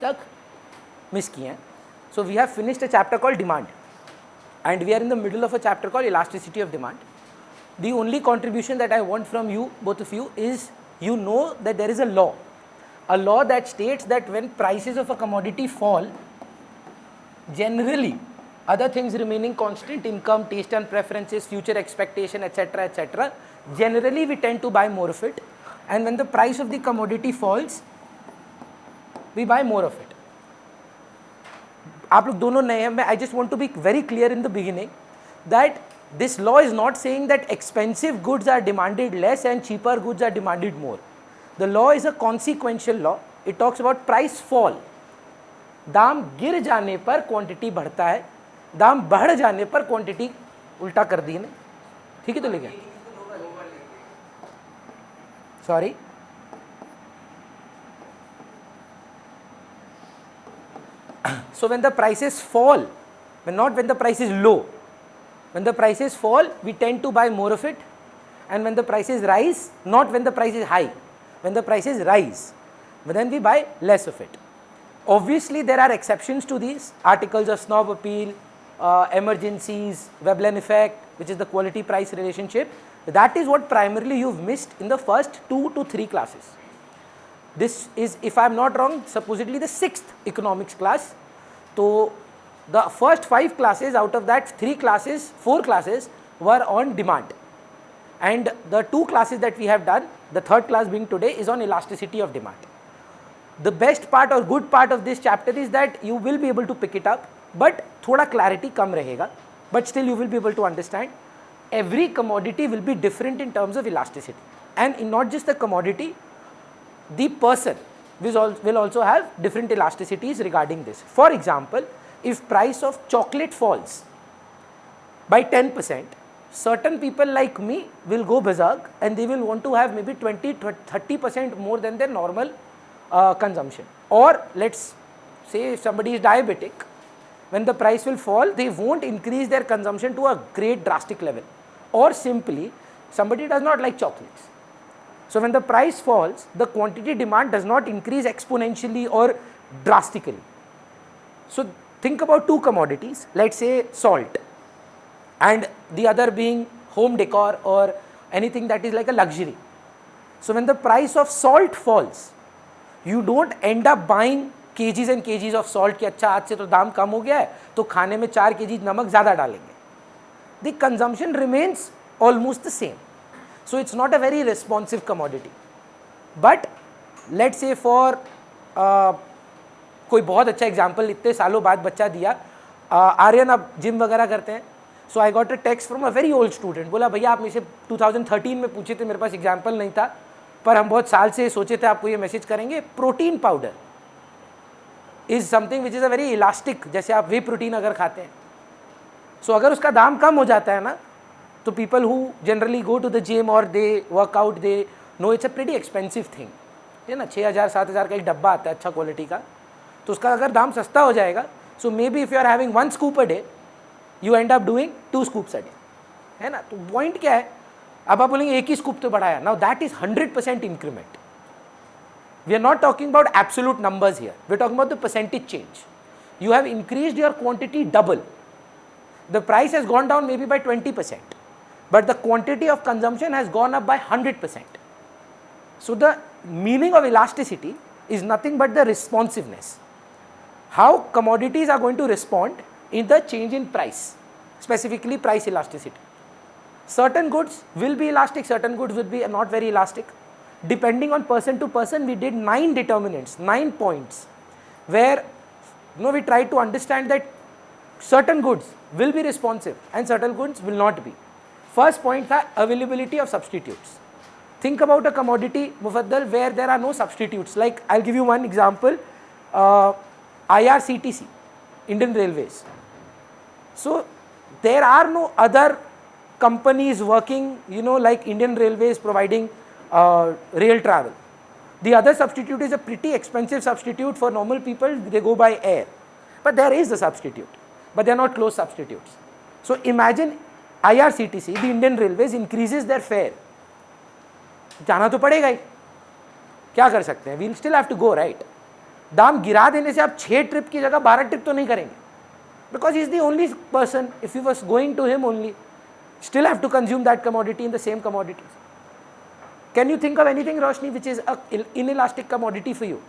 तक मिस किए हैं. So we have finished a chapter called demand, and we are in the middle of a chapter called elasticity of demand. The only contribution that I want from you, both of you, is you know that there is a law that states that when prices of a commodity fall, generally other things remaining constant, income, taste and preferences, future expectation, etc., generally we tend to buy more of it, and when the price of the commodity falls, we buy more of it. आप लोग दोनों नए हैं. I just want to be very clear in the beginning that this law is not saying that expensive goods are demanded less and cheaper goods are demanded more. The law is a consequential law. It talks about price fall. दाम गिर जाने पर quantity बढ़ता है, दाम बढ़ जाने पर क्वांटिटी उल्टा कर दी है. ठीक है तो लेके sorry so when the prices fall, not when the price is low, when the prices fall we tend to buy more of it, and when the prices rise, not when the price is high, when the prices rise, then we buy less of it. Obviously there are exceptions to these: articles of snob appeal, emergencies, Veblen effect, which is the quality price relationship. That is what primarily you've missed in the first 2 to 3 classes. This is, if I am not wrong, supposedly the 6th economics class. So the first 5 classes, out of that 4 classes were on demand, and the 2 classes that we have done, the 3rd class being today, is on elasticity of demand. The best part or good part of this chapter is that you will be able to pick it up, but thoda clarity kam rahega, but still you will be able to understand. Every commodity will be different in terms of elasticity, and in not just the commodity, the person will also have different elasticities regarding this. For example, if price of chocolate falls by 10%, certain people like me will go berserk and they will want to have maybe 20-30% more than their normal consumption. Or let's say if somebody is diabetic, when the price will fall, they won't increase their consumption to a great drastic level. Or simply somebody does not like chocolates. So when the price falls, the quantity demand does not increase exponentially or drastically. So think about 2 commodities, let's say salt, and the other being home decor or anything that is like a luxury. So when the price of salt falls, you don't end up buying kgs and kgs of salt कि अच्छा आज से तो दाम कम हो गया है तो खाने में 4 kg नमक ज़्यादा डालेंगे. The consumption remains almost the same. So it's not a very responsive commodity. But let's say for कोई बहुत अच्छा एग्जाम्पल इतने सालों बाद बच्चा दिया, आर्यन अब जिम वगैरह करते हैं. So I got a text from a very old student, बोला भैया आप मुझे 2013 में पूछे थे, मेरे पास एग्जाम्पल नहीं था, पर हम बहुत साल से सोचे थे आपको ये मैसेज करेंगे. Protein powder is something which is a very elastic, जैसे आप वे प्रोटीन अगर खाते हैं, सो अगर उसका दाम कम हो जाता है ना, तो people who generally go to the gym और they workout, they know it's a pretty expensive thing, है ना. 6,000-7,000 का एक डब्बा आता है अच्छा क्वालिटी का, तो उसका अगर दाम सस्ता हो जाएगा, so maybe if you are having 1 scoop a day, you end up doing 2 scoops a day, है ना. तो पॉइंट क्या है, अब आप बोलेंगे एक ही स्कूप तो बढ़ाया, now that is 100% increment. We are not talking about absolute numbers here, we are talking about the percentage change. You have increased your quantity double, the price has gone down maybe by 20%, but the quantity of consumption has gone up by 100%. So the meaning of elasticity is nothing but the responsiveness, how commodities are going to respond in the change in price, specifically price elasticity. Certain goods will be elastic, certain goods will be not very elastic. Depending on person to person, we did 9 determinants, 9 points, where we tried to understand that certain goods will be responsive and certain goods will not be. First point था availability of substitutes. Think about a commodity, Mufaddal, where there are no substitutes. Like I'll give you one example, IRCTC, Indian Railways. So there are no other companies working, like Indian Railways providing rail travel. The other substitute is a pretty expensive substitute for normal people, they go by air. But there is a substitute, but they are not close substitutes. So imagine IRCTC, the Indian Railways, increases their fare. जाना तो पड़ेगा ही, क्या कर सकते हैं, we'll still have to go, right? दाम गिरा देने से आप 6 ट्रिप की जगह 12 ट्रिप तो नहीं करेंगे, because he is the only person. If you was going to him only, still have to consume that commodity in the same commodities. Can you think of anything, Roshni, which is a inelastic commodity for you?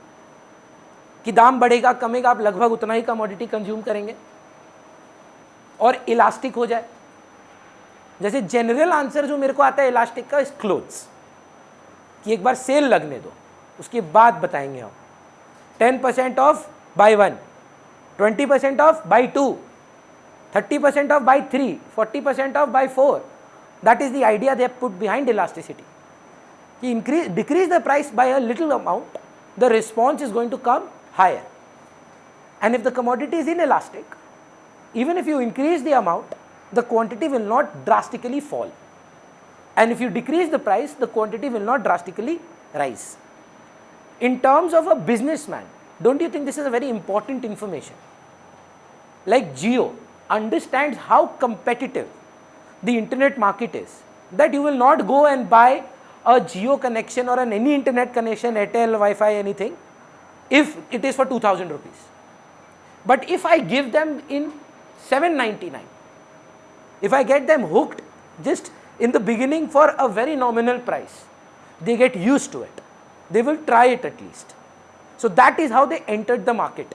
कि दाम बढ़ेगा कमेगा आप लगभग उतना ही commodity consume करेंगे और elastic हो जाए. जैसे जनरल आंसर जो मेरे को आता है इलास्टिक का, इज क्लोथ्स, कि एक बार सेल लगने दो उसके बाद बताएंगे हम. 10% off buy 1, 20% off buy 2, 30% off buy 3, 40% off buy 4. That is the idea they have put behind elasticity. कि decrease the price by a little amount, the response is going to come higher. And if the commodity is inelastic, even if you increase the amount, the quantity will not drastically fall. And if you decrease the price, the quantity will not drastically rise. In terms of a businessman, don't you think this is a very important information? Like Jio understands how competitive the internet market is, that you will not go and buy a Jio connection or any internet connection, Airtel, Wi-Fi, anything, if it is for 2000 rupees. But if I give them in 799, if I get them hooked just in the beginning for a very nominal price, they get used to it. They will try it at least. So that is how they entered the market.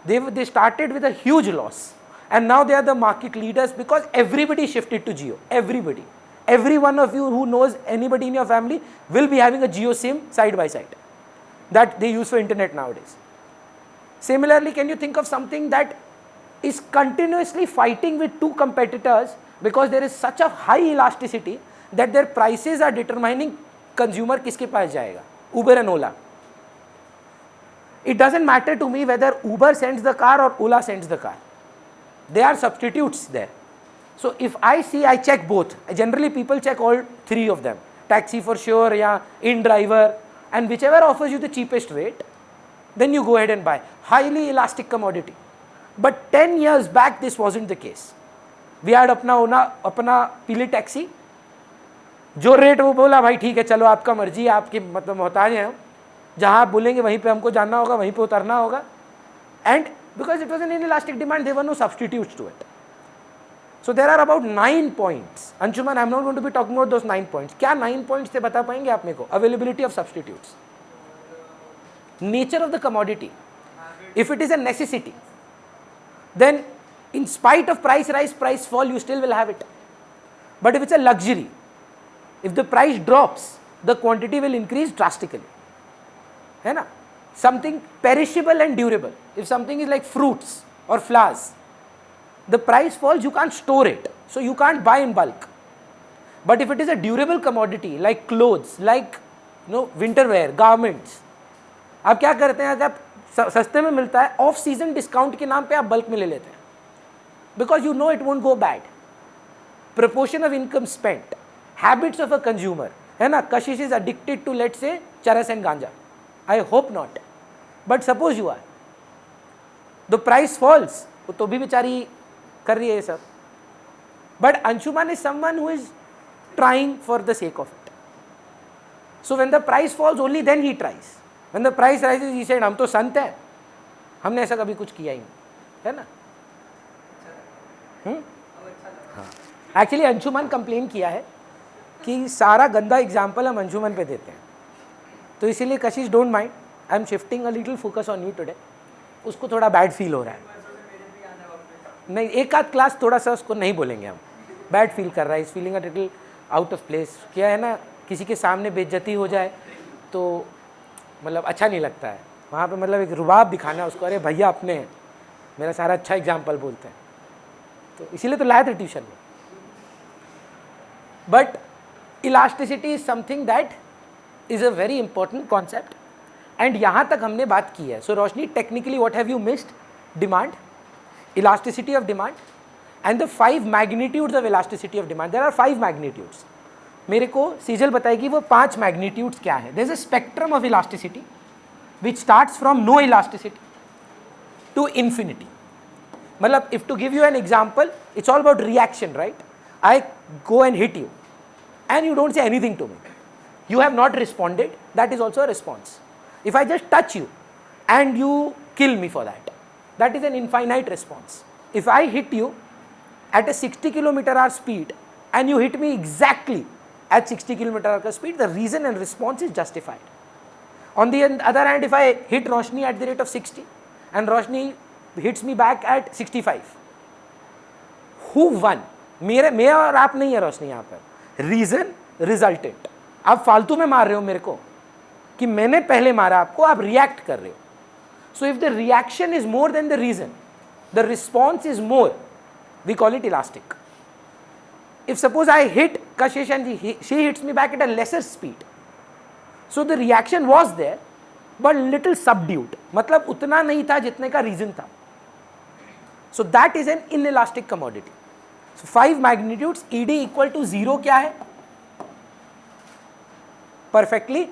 They started with a huge loss, and now they are the market leaders because everybody shifted to Jio. Everybody. Every one of you who knows anybody in your family will be having a Jio SIM side by side that they use for internet nowadays. Similarly, can you think of something that is continuously fighting with two competitors because there is such a high elasticity that their prices are determining consumer kiske paas jayega? Uber and Ola. It doesn't matter to me whether Uber sends the car or Ola sends the car. They are substitutes there. So if I see, I check both. Generally people check all three of them. Taxi for sure, yeah, in-driver, and whichever offers you the cheapest rate, then you go ahead and buy. Highly elastic commodity. But 10 years back this wasn't the case. We had अपना पीली taxi, जो rate वो बोला भाई ठीक है चलो आपका मर्जी है, आपके मतलब मोहताज हैं हम, जहाँ आप बोलेंगे वहीं पे हमको जाना होगा, वहीं पे उतरना होगा. And because it was an inelastic demand, there were no substitutes to it. So there are about 9 points. Anshuman, I am not going to be talking about those 9 points. क्या 9 points थे बता पाएंगे आप मेरे को? Availability of substitutes, nature of the commodity. If it is a necessity, then in spite of price rise, price fall, you still will have it. But if it's a luxury, if the price drops, the quantity will increase drastically. है ना? Something perishable and durable. If something is like fruits or flowers, the price falls, you can't store it, so you can't buy in bulk. But if it is a durable commodity like clothes, like winter wear, garments, आप क्या करते हैं, अगर सस्ते में मिलता है, off season discount के नाम पे आप बल्क में ले लेते हैं, because you know it won't go bad. Proportion of income spent, habits of a consumer, है ना? Kashish is addicted to, let's say, charas and ganja. I hope not, but suppose you are. The price falls, तो भी बेचारी कर रही है ये सब. But Anshuman is someone who is trying for the sake of it. So when the price falls, only then he tries. When the price rises, he said, हम तो संत हैं, हमने ऐसा कभी कुछ किया ही नहीं, है ना? हाँ, एक्चुअली अंशुमन कंप्लेन किया है कि सारा गंदा एग्जाम्पल हम अंशुमन पे देते हैं, तो इसीलिए कशिश don't mind, I am shifting a little focus on you today. उसको थोड़ा बैड फील हो रहा है. नहीं, एक आध क्लास थोड़ा सा उसको नहीं बोलेंगे हम, बैड फील कर रहा है, is feeling a little out of place. क्या है ना, किसी के सामने बेइज्जती हो जाए तो मतलब अच्छा नहीं लगता है. वहाँ पे मतलब एक रुबाब दिखाना उसको, अरे भैया अपने मेरा सारा अच्छा एग्जाम्पल बोलते हैं, तो इसीलिए तो लाया था ट्यूशन में. But elasticity is something that is a very important concept, and यहाँ तक हमने बात की है. So Roshni, technically what have you missed? Demand, elasticity of demand, and the 5 magnitudes of elasticity of demand. There are 5 magnitudes. मेरे को सीजल बताएगी वो 5 magnitudes क्या है. There is a spectrum of elasticity which starts from no elasticity to infinity. मतलब if to give you an example, it's all about reaction, right? I go and hit you and you don't say anything to me. You have not responded. That is also a response. If I just touch you and you kill me for that. That is an infinite response. If I hit you at a 60 km/h speed and you hit me exactly at 60 km/h speed, the reason and response is justified. On the other hand, if I hit Roshni at the rate of 60 and Roshni hits me back at 65, who won? मैं और आप नहीं है रोशनी यहाँ पर. Reason resultant. आप फालतू में मार रहे हो मेरे को कि मैंने पहले मारा आपको, आप रिएक्ट कर रहे हो. So if the reaction is more than the reason, the response is more, we call it elastic. If suppose I hit Kashish and she hits me back at a lesser speed, so the reaction was there but little subdued, मतलब उतना नहीं था जितने का reason था. So that is an inelastic commodity. So 5 magnitudes, ED equal to 0 क्या है? Perfectly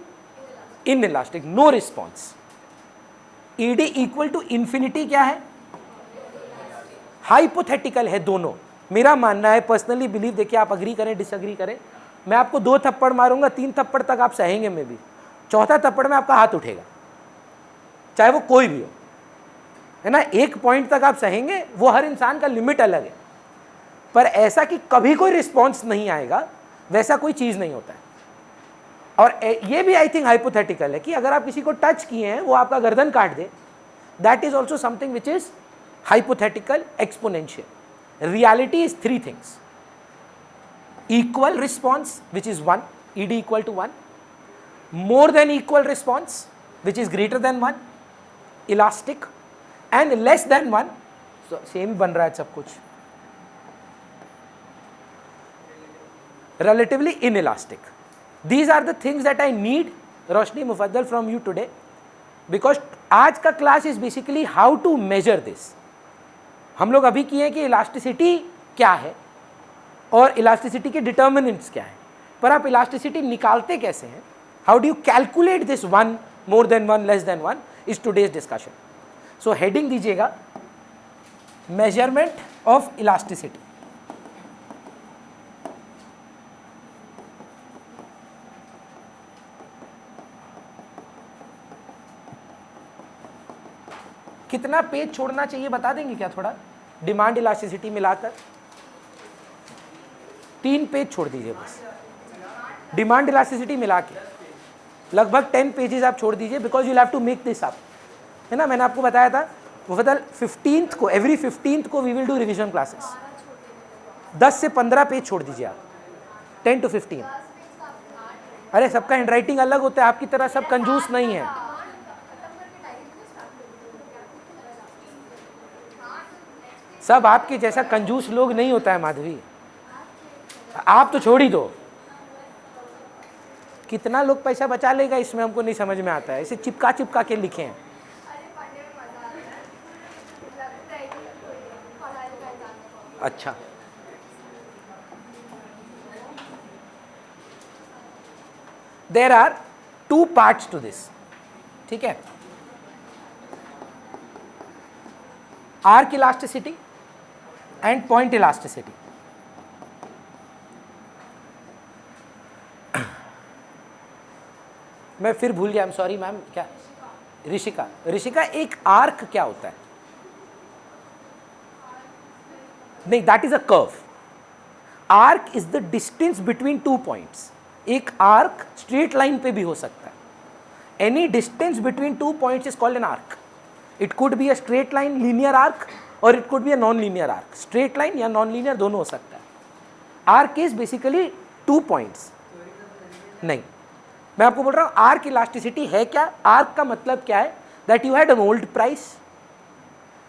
inelastic, no response. ED equal to infinity क्या है? Hypothetical है दोनों. मेरा मानना है पर्सनली बिलीव, देखिए आप अग्री करें डिसअग्री करें, मैं आपको 2 थप्पड़ मारूंगा, 3 थप्पड़ तक आप सहेंगे में भी, 4था थप्पड़ में आपका हाथ उठेगा, चाहे वो कोई भी हो, है ना. 1 पॉइंट तक आप सहेंगे, वो हर इंसान का लिमिट अलग है. पर ऐसा कि कभी कोई रिस्पॉन्स नहीं आएगा, वैसा कोई चीज़ नहीं होता है. और ये भी आई थिंक हाइपोथेटिकल है कि अगर आप किसी को टच किए हैं वो आपका गर्दन काट दे, that is also something which is hypothetical exponential. Reality is 3 things: equal response, which is 1, ED equal to 1; more than equal response, which is greater than 1, elastic; and less than 1, so same बन रहा है सब कुछ, relatively inelastic. These are the things that I need, Roshni Mufaddal, from you today, because आज का class is basically how to measure this. हम लोग अभी किए हैं कि इलास्टिसिटी क्या है और इलास्टिसिटी के डिटर्मिनेंट्स क्या है, पर आप इलास्टिसिटी निकालते कैसे हैं, how do you calculate this 1 more than 1 less than 1 is today's discussion. So heading दीजिएगा मेजरमेंट ऑफ इलास्टिसिटी. कितना पेज छोड़ना चाहिए बता देंगे क्या थोड़ा, डिमांड इलास्टिसिटी मिलाकर? 3 पेज छोड़ दीजिए बस, डिमांड इलास्टिसिटी मिला के लगभग 10 पेजेस आप छोड़ दीजिए, because you have to make this up, है ना. मैंने आपको बताया था मुफद्दल 15th को, एवरी 15th को we will do revision classes. 10 से 15 पेज छोड़ दीजिए आप, 10 to 15. अरे सबका हैंड राइटिंग अलग होता है, आपकी तरह सब कंजूस नहीं है. सब आपके जैसा कंजूस लोग नहीं होता है माधवी, आप तो छोड़ ही दो. कितना लोग पैसा बचा लेगा इसमें हमको नहीं समझ में आता है, इसे चिपका चिपका के लिखे हैं. अच्छा, there are 2 parts to this, ठीक है. Arc elasticity and point elasticity. मैं फिर भूल गया, आई एम सॉरी मैम. क्या ऋषिका? ऋषिका, एक आर्क क्या होता है? नहीं, that is a curve. Arc is the distance between 2 points. एक आर्क स्ट्रेट लाइन पे भी हो सकता है. Any distance between 2 points is called an arc. It could be a straight line linear arc और it could be a non linear arc. Straight line या non linear दोनों हो सकता है. Arc is basically 2 points. नहीं, मैं आपको बोल रहा हूं आर्क इलास्टिसिटी है क्या. आर्क का मतलब क्या है, that you had an old price,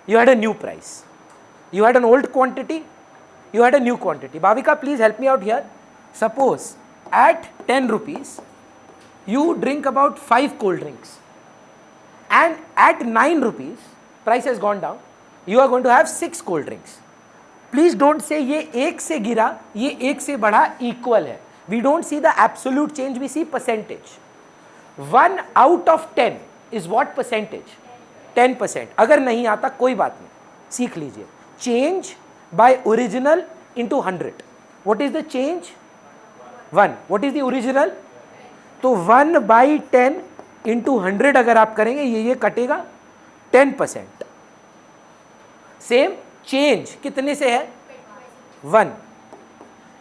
you had a new price, you had an old quantity, you had a new quantity. Bhavika, please help me out here. Suppose at 10 rupees you drink about 5 cold drinks and at 9 rupees price has gone down, you are going to have 6 cold drinks. Please don't say ये 1 से गिरा, ये 1 से बढ़ा, equal है. We don't see the absolute change, we see percentage. 1 out of 10 is what percentage? 10%. अगर नहीं आता कोई बात नहीं, सीख लीजिए. Change by original into 100. What is the change? 1. What is the original? तो 1 by 10 into 100 अगर आप करेंगे, ये कटेगा 10%। सेम चेंज कितने से है 1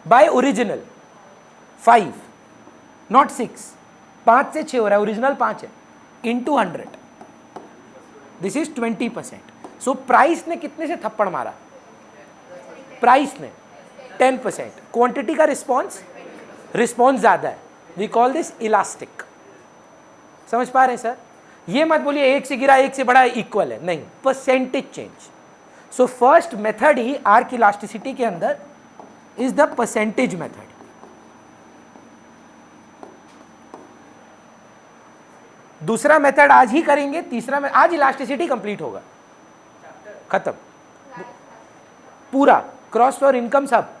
बाय ओरिजिनल 5 नॉट 6, 5 से 6 हो रहा है, ओरिजिनल 5 है, into 100, this is 20%। So price ने कितने से थप्पड़ मारा, प्राइस ने 10%। क्वांटिटी का रिस्पॉन्स ज्यादा है, वी कॉल दिस इलास्टिक। समझ पा रहे हैं सर? ये मत बोलिए एक से गिरा एक से बड़ा इक्वल है, नहीं, percentage change. So first method ही आर्क इलास्टिसिटी के अंदर इज द परसेंटेज मेथड। दूसरा मेथड आज ही करेंगे, तीसरा में आज इलास्टिसिटी कंप्लीट होगा, खत्म पूरा, क्रॉस फ्लोर इनकम सब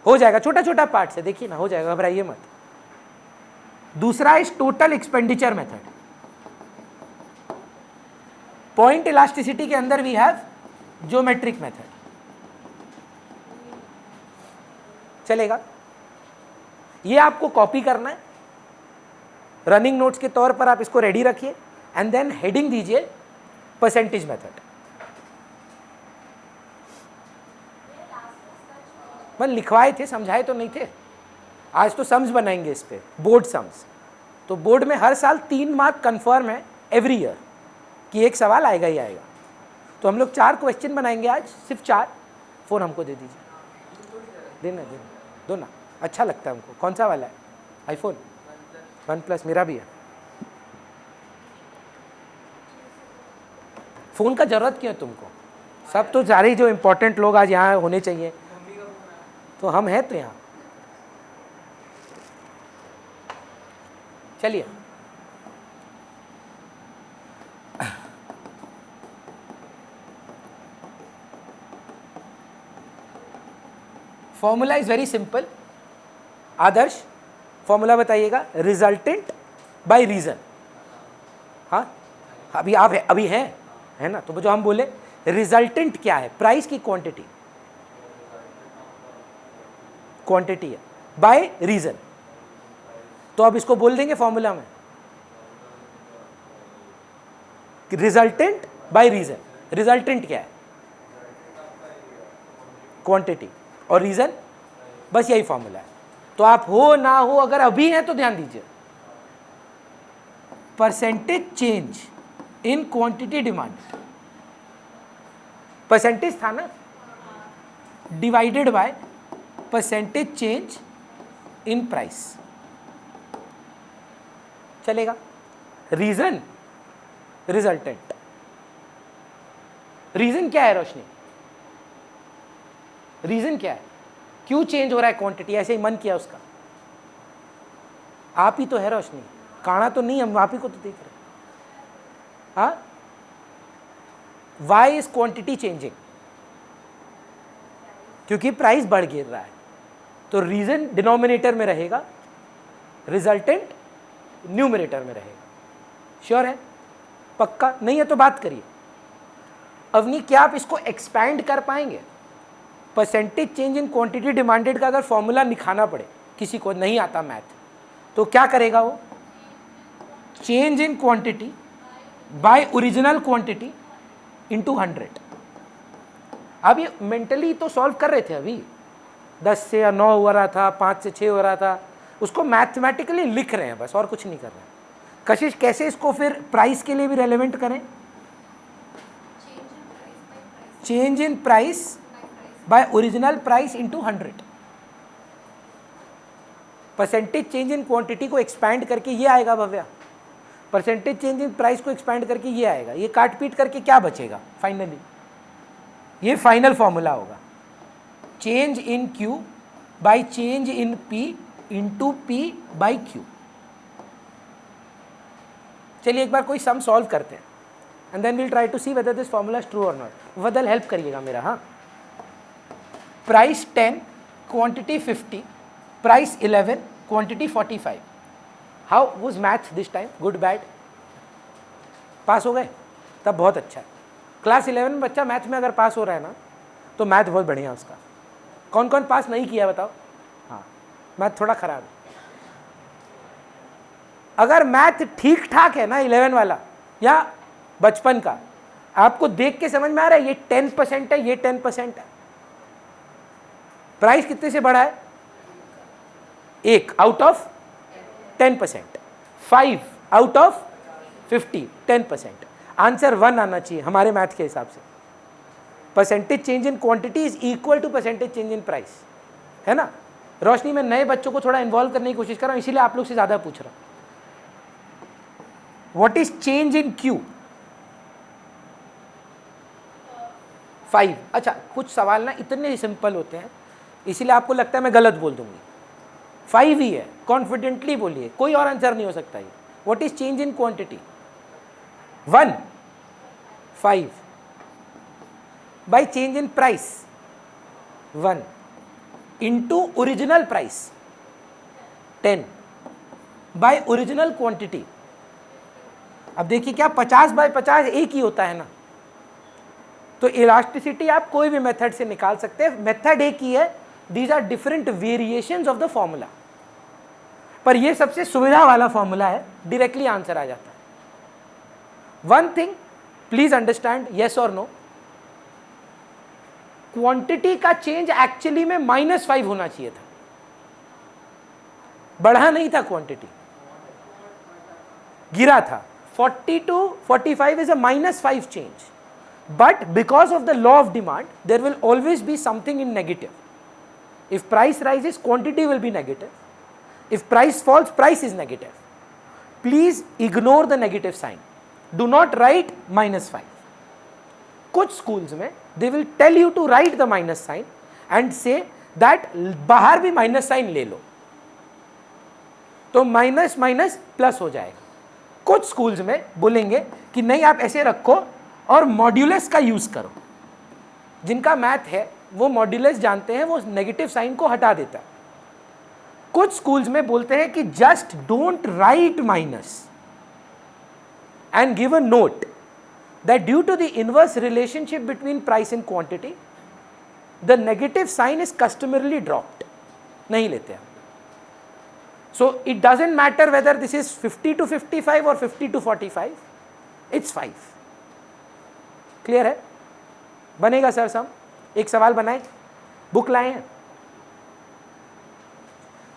हो जाएगा, छोटा छोटा पार्ट से, देखिए ना हो जाएगा, घबराइए मत। दूसरा is total expenditure method. Point elasticity के अंदर वी हैव ज्योमेट्रिक मेथड। चलेगा? ये आपको कॉपी करना है, रनिंग नोट्स के तौर पर आप इसको रेडी रखिए, एंड देन हेडिंग दीजिए परसेंटेज मेथड। मैं लिखवाए थे, समझाए तो नहीं थे। आज तो सम्स बनाएंगे इस पे, बोर्ड सम्स। तो बोर्ड में हर साल 3 मार्क कंफर्म है एवरी ईयर कि एक सवाल आएगा ही आएगा। तो हम लोग 4 क्वेश्चन बनाएंगे आज, सिर्फ 4। फ़ोन हमको दे दीजिए, देना दो ना, अच्छा लगता है हमको। कौन सा वाला है? आईफोन 1+, मेरा भी है। फ़ोन का ज़रूरत क्यों है तुमको? सब तो सारे जो इम्पोर्टेंट लोग आज यहाँ होने चाहिए, तो हम हैं तो यहाँ। चलिए, formula is very simple. Adarsh formula बताइएगा, रिजल्टेंट बाय रीजन। हाँ, अभी आप अभी है ना? तो जो हम बोले रिजल्टेंट क्या है, प्राइस की क्वांटिटी है, बाय रीजन। तो अब इसको बोल देंगे फॉर्मूला में, रिजल्टेंट बाय रीजन। रिजल्टेंट क्या है? क्वांटिटी, और रीजन, बस यही फॉर्मूला है। तो आप हो ना हो, अगर अभी है तो ध्यान दीजिए, percentage change in quantity demand, percentage था ना, divided by percentage change in price. चलेगा? Reason, resultant. रीजन क्या है रोशनी? रीजन क्या है? क्यों चेंज हो रहा है क्वांटिटी? ऐसे ही मन किया उसका? आप ही तो है रोशनी, काना तो नहीं, हम आप ही को तो देख रहे हैं। हाँ, वाई इज क्वांटिटी चेंजिंग? क्योंकि प्राइस बढ़ गिर रहा है। तो रीजन डिनोमिनेटर में रहेगा, रिजल्टेंट न्यूमरेटर में रहेगा। श्योर है? पक्का? नहीं है तो बात करिए। अवनी, क्या आप इसको एक्सपैंड कर पाएंगे? Percentage change in quantity demanded का अगर फॉर्मूला निकालना पड़े, किसी को नहीं आता मैथ, तो क्या करेगा वो? Change in quantity by original quantity into 100। अब ये मेंटली तो सॉल्व कर रहे थे, अभी 10 से 9 हो रहा था, 5 से 6 हो रहा था, उसको मैथमेटिकली लिख रहे हैं बस, और कुछ नहीं कर रहे हैं। कशिश, कैसे इसको फिर प्राइस के लिए भी रेलेवेंट करें? Change in price by original price into 100। Percentage change in quantity को एक्सपैंड करके ये आएगा Bhavya, percentage change in price को एक्सपैंड करके ये आएगा। ये काट पीट करके क्या बचेगा फाइनली? ये फाइनल फॉर्मूला होगा, change in Q by change in P into P by Q. चलिए एक बार कोई सम सॉल्व करते हैं, and then we'll try to see whether this formula is true और नॉट। बदल हेल्प करिएगा मेरा। हाँ, price 10, quantity 50, price 11, quantity 45। How was math this time? Good, bad? Pass हो गए? तब बहुत अच्छा है। क्लास 11 में बच्चा मैथ में अगर पास हो रहा है ना, तो मैथ बहुत बढ़िया उसका। कौन कौन पास नहीं किया बताओ? हाँ, मैथ थोड़ा खराब है। अगर मैथ ठीक ठाक है ना 11 वाला या बचपन का, आपको देख के समझ में आ रहा है ये 10% है, ये 10% है। प्राइस कितने से बढ़ा है? 1 out of 10%, 5 out of 50, 10%। Answer 1 आना चाहिए हमारे मैथ के हिसाब से। Percentage change in quantity is equal to percentage change in price, है ना। रोशनी में नए बच्चों को थोड़ा इन्वॉल्व करने की कोशिश कर रहा हूं, इसीलिए आप लोग से ज्यादा पूछ रहा हूं। What is change in Q? 5। अच्छा, कुछ सवाल ना इतने सिंपल होते हैं इसीलिए आपको लगता है मैं गलत बोल दूंगी। 5 ही है, कॉन्फिडेंटली बोलिए, कोई और आंसर नहीं हो सकता ये। What is change in quantity? 1, 5 by change in price 1 into original price 10 by original quantity. अब देखिए क्या 50 बाय 50 एक ही होता है ना, तो इलास्टिसिटी आप कोई भी मेथड से निकाल सकते हैं, मेथड एक ही है, these are different variations of the formula, पर ये सबसे सुविधा वाला फॉर्मूला है, डायरेक्टली आंसर आ जाता है। One thing please understand, yes और नो, क्वांटिटी का चेंज एक्चुअली में -5 होना चाहिए था, बढ़ा नहीं था, क्वांटिटी गिरा था। 40 to 45 is a -5 change, but because of the law of demand there will always be something in negative. If price rises, quantity will be negative. If price falls, price is negative. Please ignore the negative sign. Do not write -5. कुछ schools में they will tell you to write the minus sign and say that बाहर भी minus sign ले लो, तो minus minus plus हो जाएगा। कुछ schools में बोलेंगे कि नहीं आप ऐसे रखो और मॉड्यूलस का यूज करो। जिनका मैथ है वो मॉड्यूलस जानते हैं, वो नेगेटिव साइन को हटा देता है। कुछ स्कूल्स में बोलते हैं कि just don't write minus and give a note that due to the inverse relationship between price and quantity, the negative sign is customarily dropped. नहीं लेते हैं। So it doesn't matter whether this is 50 to 55 or 50 to 45, it's 5. Clear है? बनेगा sir सम? एक सवाल बनाए, book लाए हैं,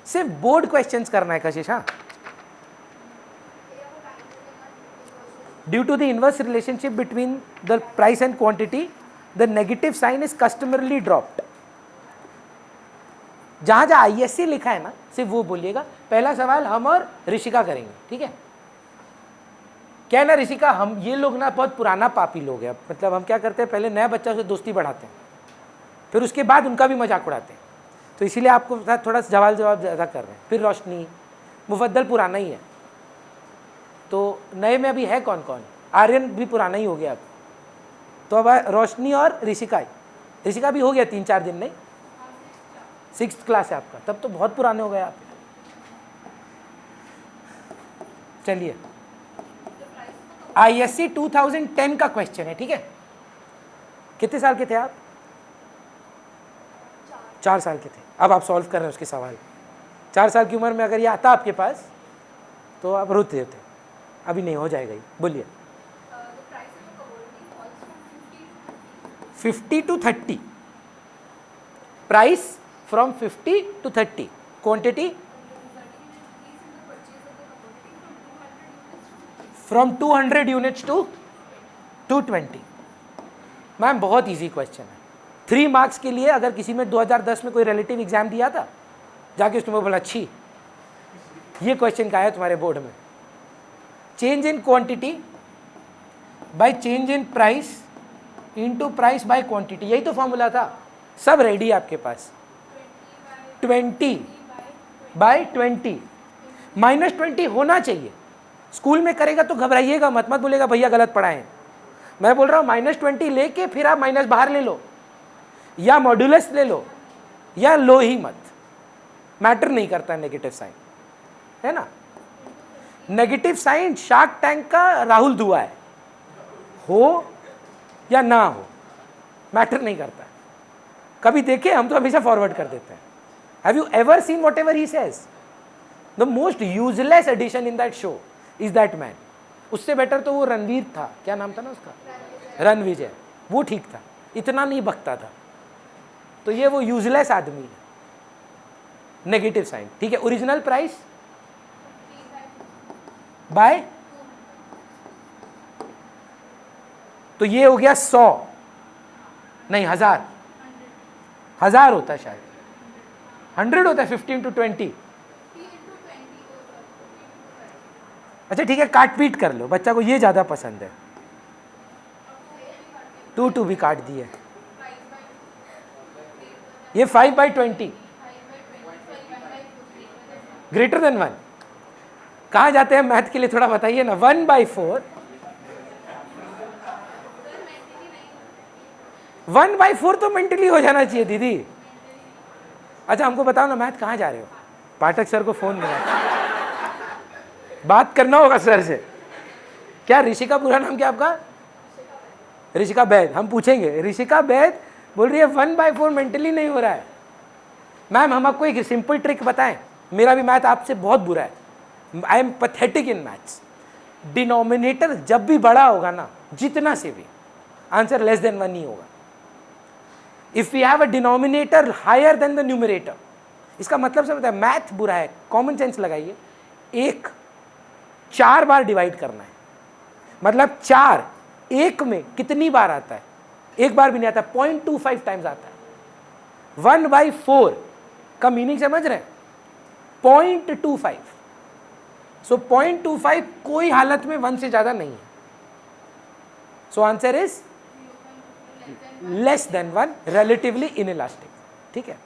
सिर्फ बोर्ड क्वेश्चंस करना है कशिश। हाँ, due to the inverse relationship between the price and quantity, the negative sign is customarily dropped. जहां जहां ISC लिखा है ना, सिर्फ वो बोलिएगा। पहला सवाल हम और ऋषिका करेंगे, ठीक है? क्या ना ऋषिका, हम ये लोग ना बहुत पुराना पापी लोग हैं। मतलब हम क्या करते हैं, पहले नया बच्चा से दोस्ती बढ़ाते हैं, फिर उसके बाद उनका भी मजाक उड़ाते हैं, तो इसीलिए आपको थोड़ा सवाल जवाब ज़्यादा कर रहे हैं। फिर रोशनी, मुफद्दल पुराना ही है, तो नए में अभी है कौन कौन? आर्यन भी पुराना ही हो गया अब, तो अब रोशनी और ऋषिका। ऋषिका भी हो गया 3-4 दिन, नहीं 6th क्लास है आपका, तब तो बहुत पुराने हो गए आप। चलिए, ISC 2010 का क्वेश्चन है, ठीक है? कितने साल के थे आप? 4 साल के थे। अब आप सॉल्व कर रहे हैं उसके सवाल। 4 साल की उम्र में अगर ये आता आपके पास तो आप रोते होते। अभी नहीं, हो जाएगा ही। बोलिए। 50 to 30, price from 50 to 30, quantity from 200 units to 220। Ma'am बहुत इजी क्वेश्चन है, 3 मार्क्स के लिए। अगर किसी में 2010 में कोई रिलेटिव एग्जाम दिया था, जाके उसने बोला अच्छी, ये क्वेश्चन का है तुम्हारे बोर्ड में। Change in quantity bye change in price into price by quantity, यही तो फॉर्मूला था। सब रेडी है आपके पास। 20 बाय 20, -20 होना चाहिए। स्कूल में करेगा तो घबराइएगा मत, मत बोलेगा भैया गलत पढ़ाएं। मैं बोल रहा हूँ -20 लेके फिर आप माइनस बाहर ले लो, या मॉड्यूलस ले लो, या लो ही मत, मैटर नहीं करता नेगेटिव साइन, है ना। नेगेटिव साइन शार्क टैंक का राहुल दुआ है, हो या ना हो मैटर नहीं करता। कभी देखे, हम तो हमेशा फॉरवर्ड कर देते हैं। Have you ever seen whatever he says? The most useless addition in that show is that man. उससे बेटर तो वो रणवीर था, क्या नाम था ना उसका, रणविजय, वो ठीक था, इतना नहीं बकता था, तो ये वो यूजलेस आदमी है, नेगेटिव साइन, ठीक है। ओरिजिनल प्राइस बाय, तो ये हो गया 100, नहीं 1000, 1000 होता है शायद, 100 होता है, 15 to 20। अच्छा ठीक है, काट पीट कर लो, बच्चा को ये ज़्यादा पसंद है। 2 भी काट दिए, ये 5/20 ग्रेटर देन 1। कहाँ जाते हैं मैथ के लिए, थोड़ा बताइए ना। 1/4, 1/4 तो मेंटली हो जाना चाहिए दीदी। अच्छा हमको बताओ ना, मैथ कहाँ जा रहे हो? पाठक सर को फोन मिला, बात करना होगा सर से। क्या ऋषिका, पूरा नाम क्या आपका? ऋषिका बैद। हम पूछेंगे, ऋषिका बैद बोल रही है 1/4 मेंटली नहीं हो रहा है। मैम हम आपको एक सिंपल ट्रिक बताएं, मेरा भी मैथ आपसे बहुत बुरा है, I am pathetic in maths. Denominator जब भी बड़ा होगा ना, जितना से भी, आंसर लेस देन 1 ही होगा। If we have a denominator higher than the numerator, इसका मतलब से बताया मैथ बुरा है। कॉमन सेंस लगाइए, 4 बार डिवाइड करना है, मतलब 4 1 में कितनी बार आता है? 1 बार भी नहीं आता, 0.25 टाइम्स आता है। 1/4 का मीनिंग समझ रहे हैं? 0.25। सो 0.25 कोई हालत में 1 से ज्यादा नहीं है। So answer is less than 1, relatively inelastic, ठीक है।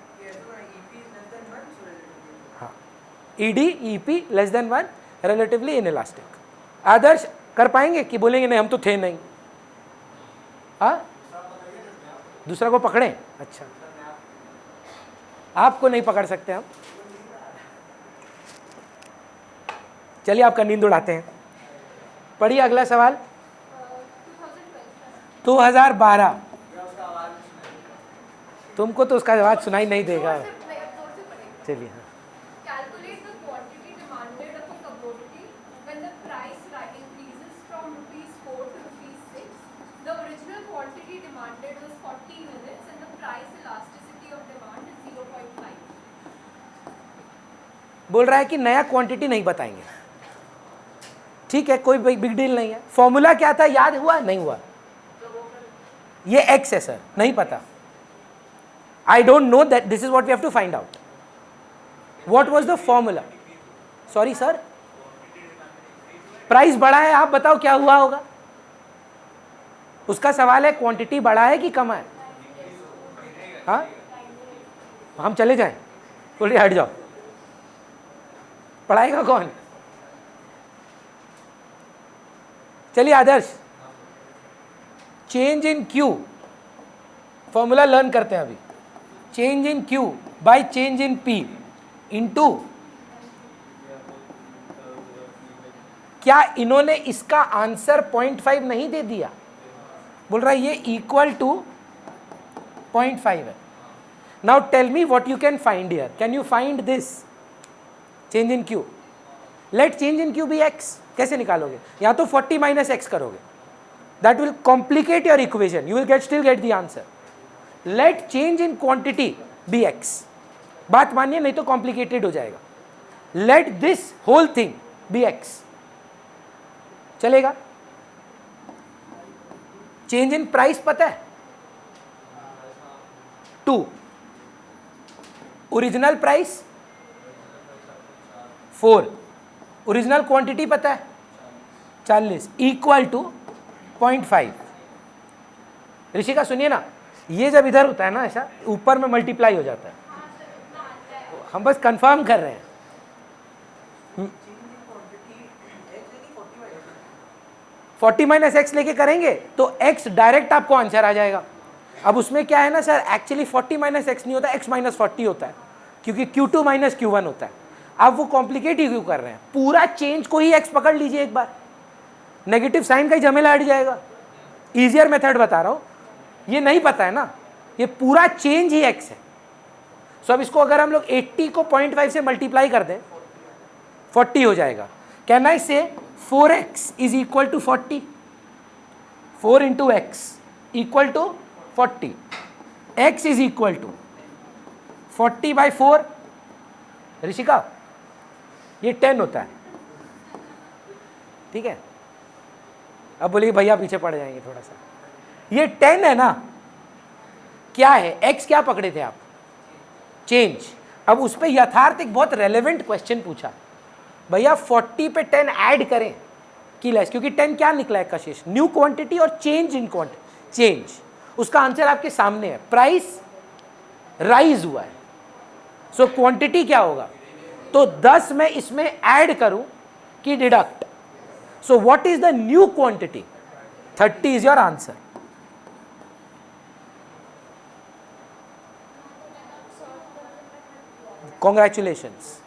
हाँ, ED EP less than 1, relatively inelastic. Adarsh कर पाएंगे कि बोलेंगे नहीं हम तो थे नहीं? हाँ, दूसरा को पकड़े? अच्छा, आपको नहीं पकड़ सकते हम। चलिए आपका नींद उड़ाते हैं। पढ़िए अगला सवाल। 2012, तुमको तो उसका आवाज सुनाई नहीं देगा। चलिए हाँ। बोल रहा है कि नया क्वांटिटी नहीं बताएंगे, ठीक है, कोई बिग डील नहीं है। फॉर्मूला क्या था, याद हुआ नहीं हुआ? ये एक्स है सर, नहीं पता। I don't know that, this is what we have to find out. What was the formula? Sorry sir, price बढ़ा है, आप बताओ क्या हुआ होगा? उसका सवाल है क्वांटिटी बढ़ा है कि कम है? हाँ, हम चले जाएं? बोलिए हट जाओ, पढ़ाएगा कौन? चलिए Adarsh, change in Q, formula learn करते हैं अभी। Change in Q by change in P into, क्या इन्होंने इसका आंसर 0.5 नहीं दे दिया? बोल रहा है ये इक्वल टू 0.5 है। Now tell me what you can find here. Can you find this change in Q? Let change in Q be x. कैसे निकालोगे? या तो 40 माइनस एक्स करोगे, that will complicate your equation, you will still get the answer. Let change in quantity be x, बात मानिए नहीं तो complicated हो जाएगा। Let this whole thing be x, चलेगा? चेंज इन प्राइस पता है 2, ओरिजिनल प्राइस 4, ओरिजिनल क्वांटिटी पता है 40, इक्वल टू 0.5। ऋषिका सुनिए ना, ये जब इधर होता है ना ऐसा, ऊपर में मल्टीप्लाई हो जाता है। हम बस कंफर्म कर रहे हैं। 40 माइनस एक्स लेके करेंगे तो x डायरेक्ट आपको आंसर आ जाएगा। अब उसमें क्या है ना सर, एक्चुअली 40 माइनस एक्स नहीं होता, x माइनस 40 होता है, क्योंकि Q2 माइनस Q1 होता है। अब वो कॉम्प्लिकेट ही क्यों कर रहे हैं? पूरा चेंज को ही x पकड़ लीजिए एक बार, नेगेटिव साइन का ही झमेला हट जाएगा। इजियर मेथड बता रहा हूं, ये नहीं पता है ना, ये पूरा चेंज ही x है। सो अब इसको अगर हम लोग 80 को 0.5 से मल्टीप्लाई कर दें 40 हो जाएगा। Can I say 4x is equal to 40? 4 into x equal to 40, x is equal to 40/4, Rishika ये 10 होता है, ठीक है। अब बोलिए भैया पीछे पड़ जाएंगे थोड़ा सा, ये 10 है ना, क्या है x क्या पकड़े थे आप, चेंज। अब उस पे यथार्थ एक बहुत रेलेवेंट क्वेश्चन पूछा, भैया 40 पे 10 ऐड करें कि लेस, क्योंकि 10 क्या निकला है कशिश, न्यू क्वांटिटी और चेंज इन क्वांटिटी, चेंज। उसका आंसर आपके सामने है, प्राइस राइज हुआ है, सो क्वांटिटी क्या होगा, तो 10 में इसमें ऐड करूं कि deduct, so what is the new quantity, 30 is your answer. Congratulations.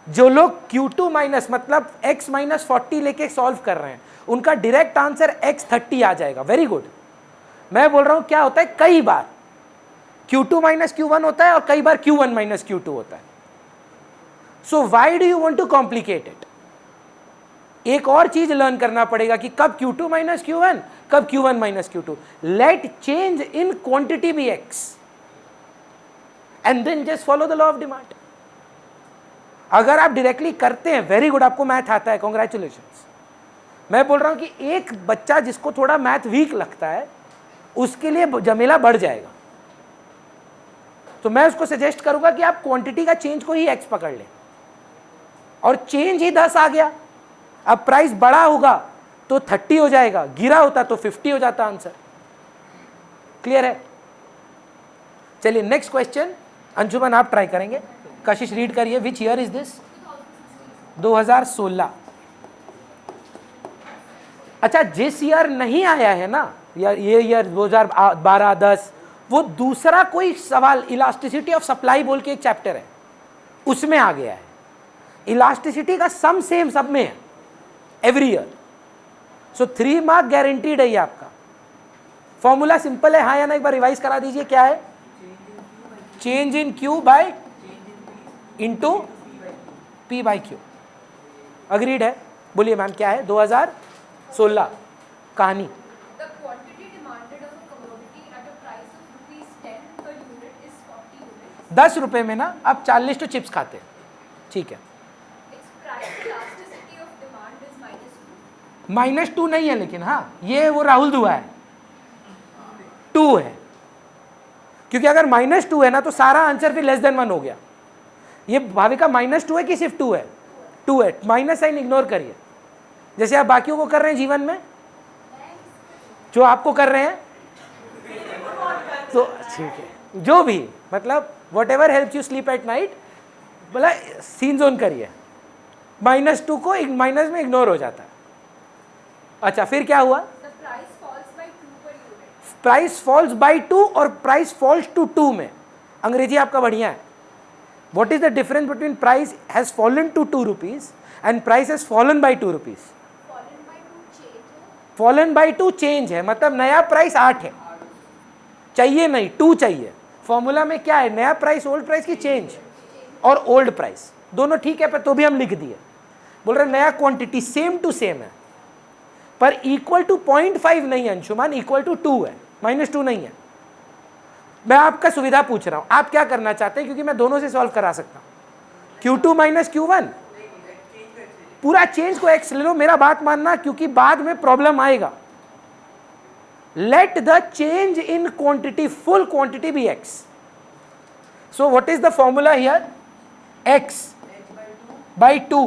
जो लोग Q2 माइनस मतलब x माइनस 40 लेके सॉल्व कर रहे हैं, उनका डायरेक्ट आंसर x 30 आ जाएगा, वेरी गुड। मैं बोल रहा हूं क्या होता है, कई बार Q2 माइनस Q1 होता है और कई बार Q1 माइनस Q2 होता है। So why do you want to complicate it, एक और चीज लर्न करना पड़ेगा कि कब Q2 माइनस Q1, कब Q1 minus Q2। Let change in quantity be x and then just follow the law of demand. अगर आप डायरेक्टली करते हैं, वेरी गुड, आपको मैथ आता है, कॉन्ग्रेचुलेशंस। मैं बोल रहा हूं कि एक बच्चा जिसको थोड़ा मैथ वीक लगता है, उसके लिए जमेला बढ़ जाएगा। तो मैं उसको सजेस्ट करूंगा कि आप क्वांटिटी का चेंज को ही x पकड़ लें, और चेंज ही 10 आ गया। अब प्राइस बड़ा होगा तो 30 हो जाएगा, गिरा होता तो 50 हो जाता आंसर। क्लियर है? चलिए नेक्स्ट क्वेश्चन, अंशुमन आप ट्राई करेंगे, कशिश रीड करिए। Which year is this? 2016। अच्छा, जिस ईयर नहीं आया है ना, ये ईयर 2012-10, वो दूसरा कोई सवाल, इलास्टिसिटी ऑफ सप्लाई बोल के एक चैप्टर है, उसमें आ गया है। इलास्टिसिटी का सम सेम सब में है एवरी ईयर, सो 3 मार्क गारंटीड है ये आपका। फॉर्मूला सिंपल है, हाँ या ना, एक बार रिवाइज करा दीजिए। क्या है? Change in Q bye into P by Q. Agreed है? बोलिए मैम क्या है? 2016 कहानी। 10 रुपए में ना आप 40 तो चिप्स खाते हैं, ठीक है। -2 नहीं है, लेकिन हाँ ये वो राहुल दुआ है, 2 है, क्योंकि अगर -2 है ना तो सारा आंसर फिर <1 हो गया। ये भाविका -2 है कि सिर्फ 2 है? 2 है, माइनस साइन इग्नोर करिए, जैसे आप बाकियों को कर रहे हैं जीवन में, जो आपको कर रहे हैं, तो ठीक है, जो भी मतलब what ever help you sleep at night, बोला सीन जोन करिए, -2 को माइनस में इग्नोर हो जाता है। अच्छा फिर क्या हुआ? प्राइस फॉल्स बाय 2 और प्राइस फॉल्स टू 2 में, अंग्रेजी आपका बढ़िया है। What is the difference between price has fallen to 2 rupees and price has fallen by 2 rupees? Fallen by 2 change है, मतलब नया प्राइस 8 है, चाहिए नहीं 2 चाहिए। फॉर्मूला में क्या है? नया प्राइस ओल्ड प्राइस की चेंज, और ओल्ड प्राइस दोनों ठीक है, पर तो भी हम लिख दिए। बोल रहे नया क्वांटिटी सेम टू सेम है, पर इक्वल टू 0.5 नहीं है अंशुमान, इक्वल टू 2 है, -2 नहीं है। मैं आपका सुविधा पूछ रहा हूं, आप क्या करना चाहते हैं, क्योंकि मैं दोनों से सॉल्व करा सकता हूं। Q2 माइनस Q1, पूरा चेंज को x ले लो, मेरा बात मानना, क्योंकि बाद में प्रॉब्लम आएगा। Let the change in quantity, full quantity be x। So what is the formula here? x by 2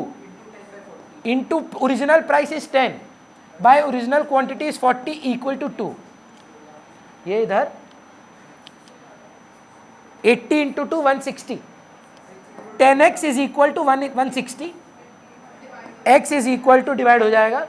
into original price is 10 by original quantity is 40 equal to 2। ये इधर 80 into 2 160, 10x is equal to 160, x is equal to divide हो जाएगा